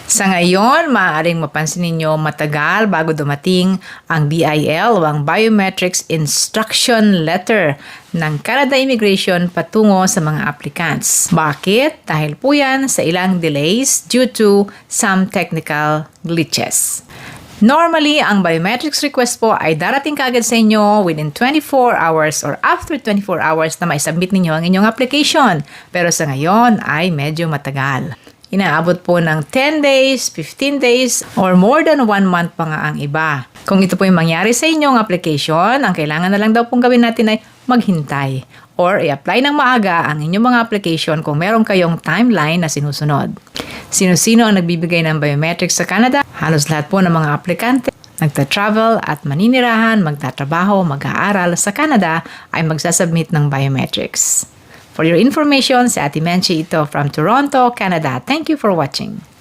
Sa ngayon, maaaring mapansin ninyo matagal bago dumating ang BIL o ang Biometrics Instruction Letter ng Canada Immigration patungo sa mga applicants. Bakit? Dahil po yan sa ilang delays due to some technical glitches. Normally, ang biometrics request po ay darating kaagad sa inyo within 24 hours or after 24 hours na mai-submit ninyo ang inyong application. Pero sa ngayon ay medyo matagal. Inaabot po ng 10 days, 15 days, or more than 1 month pa nga ang iba. Kung ito po yung mangyari sa inyong application, ang kailangan na lang daw pong gawin natin ay maghintay or i-apply ng maaga ang inyong mga application kung meron kayong timeline na sinusunod. Sino-sino ang nagbibigay ng biometrics sa Canada? Halos lahat po ng mga aplikante nagta-travel at maninirahan, magtatrabaho, mag-aaral sa Canada ay magsasubmit ng biometrics. For your information, si Ate Menchie ito from Toronto, Canada. Thank you for watching.